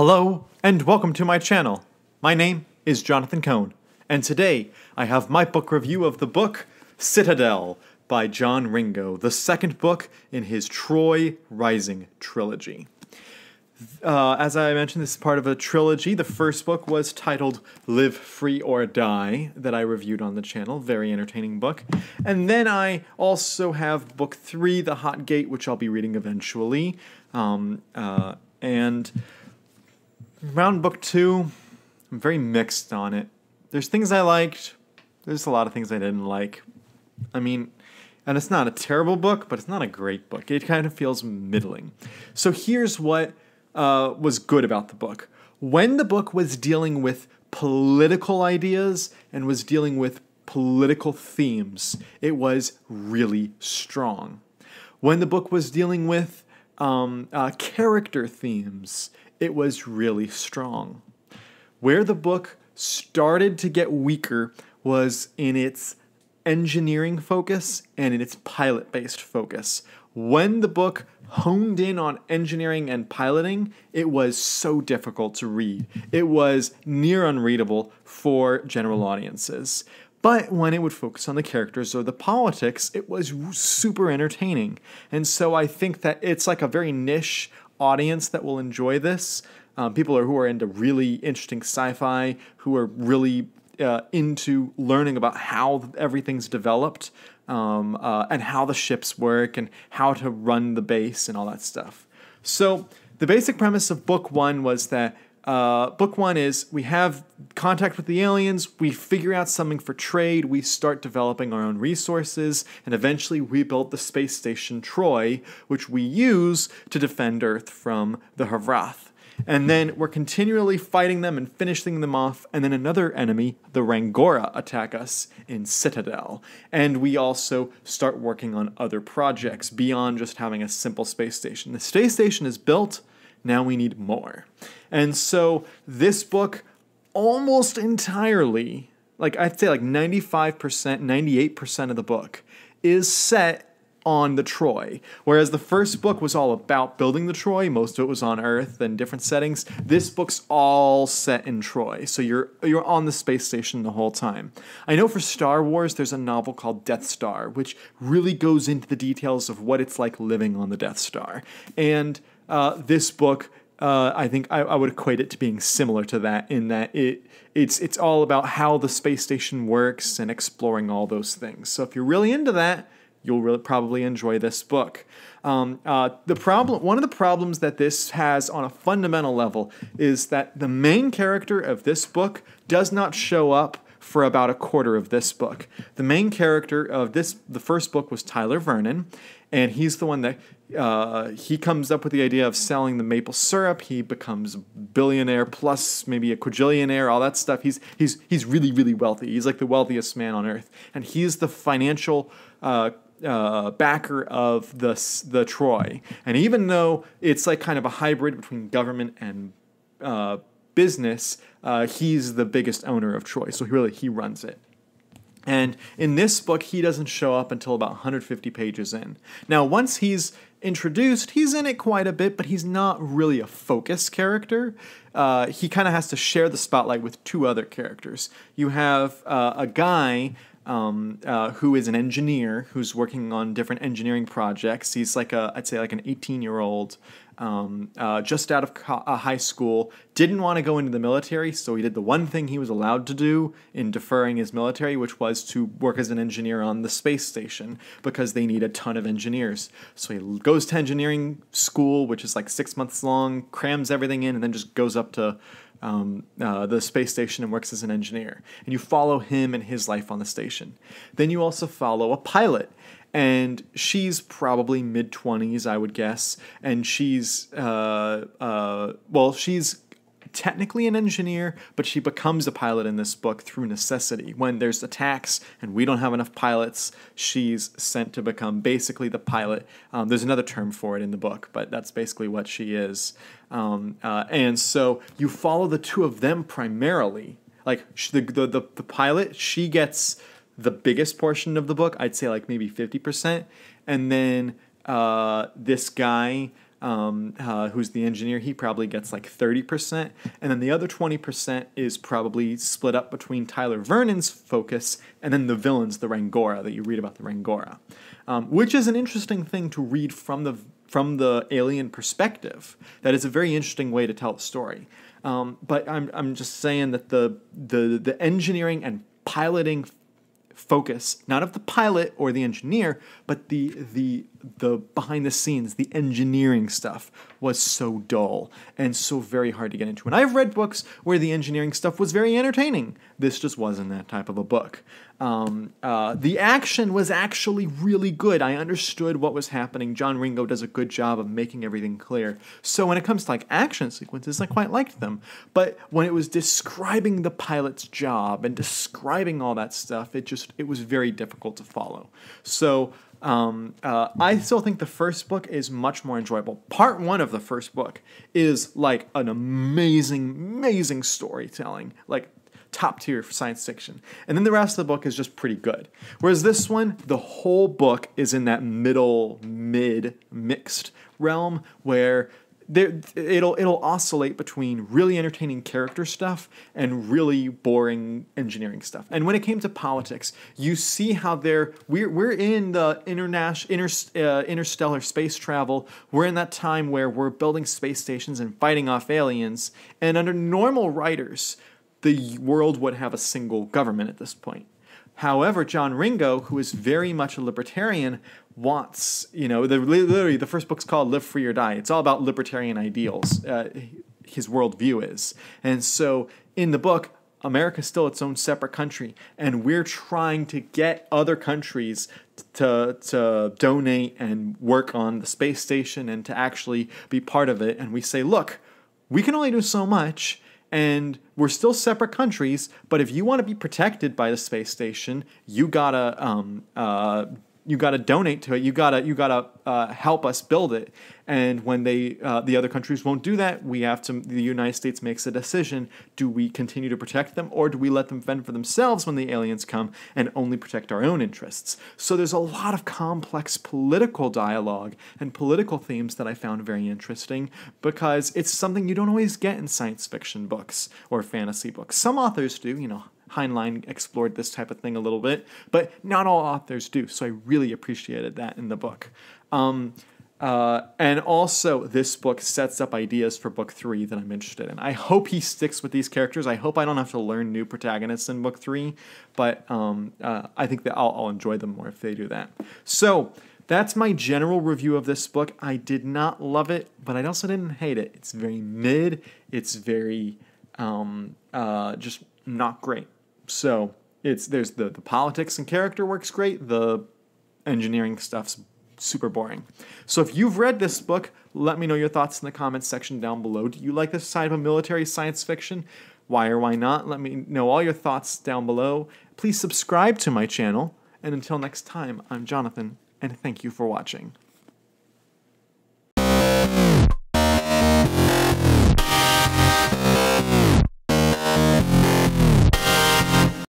Hello, and welcome to my channel. My name is Jonathan Cohn, and today I have my book review of the book Citadel by John Ringo, the second book in his Troy Rising trilogy. As I mentioned, this is part of a trilogy. The first book was titled Live Free or Die, that I reviewed on the channel. Very entertaining book. And then I also have book 3, The Hot Gate, which I'll be reading eventually. And around book 2, I'm very mixed on it. There's things I liked. There's a lot of things I didn't like. And it's not a terrible book, but it's not a great book. It kind of feels middling. So here's what was good about the book. When the book was dealing with political ideas and was dealing with political themes, it was really strong. When the book was dealing with character themes, it was really strong. Where the book started to get weaker was in its engineering focus and in its pilot-based focus. When the book honed in on engineering and piloting, it was so difficult to read. It was near unreadable for general audiences. But when it would focus on the characters or the politics, it was super entertaining. And so I think that it's like a very niche audience that will enjoy this. People who are into really interesting sci-fi, who are really into learning about how everything's developed, and how the ships work, and how to run the base, and all that stuff. So the basic premise of book 1 was that book 1 is we have contact with the aliens, we figure out something for trade, we start developing our own resources, and eventually we build the space station Troy, which we use to defend Earth from the Havrath. And then we're continually fighting them and finishing them off, and then another enemy, the Rangora, attack us in Citadel. And we also start working on other projects beyond just having a simple space station. The space station is built, now we need more. And so this book almost entirely, like I'd say like 95%, 98% of the book is set on the Troy. Whereas the first book was all about building the Troy, most of it was on Earth and different settings. This book's all set in Troy, so you're on the space station the whole time. I know for Star Wars there's a novel called Death Star, which really goes into the details of what it's like living on the Death Star. And this book, I think I would equate it to being similar to that, in that it's all about how the space station works and exploring all those things. So if you're really into that, you'll really probably enjoy this book. One of the problems that this has on a fundamental level is that the main character of this book does not show up for about a quarter of this book. The main character of the first book was Tyler Vernon, and he's the one that he comes up with the idea of selling the maple syrup. He becomes a billionaire plus maybe a quadrillionaire, all that stuff. He's really, really wealthy. He's like the wealthiest man on Earth, and he's the financial backer of the Troy. And even though it's like kind of a hybrid between government and business, he's the biggest owner of Troy, so he runs it. And in this book, he doesn't show up until about 150 pages in. Now, once he's introduced, he's in it quite a bit, but he's not really a focus character. He kind of has to share the spotlight with 2 other characters. You have a guy who is an engineer who's working on different engineering projects. He's like I'd say like an 18-year-old, just out of high school, didn't want to go into the military, so he did the one thing he was allowed to do in deferring his military, which was to work as an engineer on the space station, because they need a ton of engineers. So he goes to engineering school, which is like 6 months long, crams everything in, and then just goes up to the space station and works as an engineer. And you follow him and his life on the station. Then you also follow a pilot, and she's probably mid-20s, I would guess, and she's technically an engineer, but she becomes a pilot in this book through necessity. When there's attacks and we don't have enough pilots, she's sent to become basically the pilot. There's another term for it in the book, but that's basically what she is. And so you follow the 2 of them primarily. Like the pilot, she gets the biggest portion of the book. I'd say like maybe 50%, and then this guy who's the engineer, he probably gets like 30%. And then the other 20% is probably split up between Tyler Vernon's focus and then the villains, the Rangora, that you read about the Rangora. Which is an interesting thing to read from the alien perspective. That is a very interesting way to tell the story. But I'm just saying that the engineering and piloting focus, not of the pilot or the engineer, but the behind the scenes, the engineering stuff was so dull and so very hard to get into. And I've read books where the engineering stuff was very entertaining. This just wasn't that type of a book. The action was actually really good. I understood what was happening. John Ringo does a good job of making everything clear. So when it comes to like action sequences, I quite liked them. But when it was describing the pilot's job and describing all that stuff, it was very difficult to follow. So I still think the first book is much more enjoyable. Part 1 of the first book is like an amazing storytelling, like top tier for science fiction. And then the rest of the book is just pretty good. Whereas this one, the whole book is in that mixed realm where it'll oscillate between really entertaining character stuff and really boring engineering stuff. And when it came to politics, you see how we're in the interstellar space travel. We're in that time where we're building space stations and fighting off aliens. And under normal writers, the world would have a single government at this point. However, John Ringo, who is very much a libertarian, wants, literally the first book's called Live Free or Die. It's all about libertarian ideals, his worldview is. And so in the book, America's still its own separate country, and we're trying to get other countries to donate and work on the space station and to actually be part of it. And we say, look, we can only do so much, and we're still separate countries, but if you want to be protected by the space station, you gotta donate to it. You gotta help us build it. And when the other countries won't do that, the United States makes a decision: do we continue to protect them, or do we let them fend for themselves when the aliens come and only protect our own interests? So there's a lot of complex political dialogue and political themes that I found very interesting, because it's something you don't always get in science fiction books or fantasy books. Some authors do, Heinlein explored this type of thing a little bit, but not all authors do, so I really appreciated that in the book. And also, this book sets up ideas for book 3 that I'm interested in. I hope he sticks with these characters. I hope I don't have to learn new protagonists in book 3, but I think that I'll enjoy them more if they do that. So that's my general review of this book. I did not love it, but I also didn't hate it. It's very mid. It's very just not great. So there's the politics and character works great. The engineering stuff's super boring. So if you've read this book, let me know your thoughts in the comments section down below. Do you like this side of military science fiction? Why or why not? Let me know all your thoughts down below. Please subscribe to my channel. And until next time, I'm Jonathan, and thank you for watching.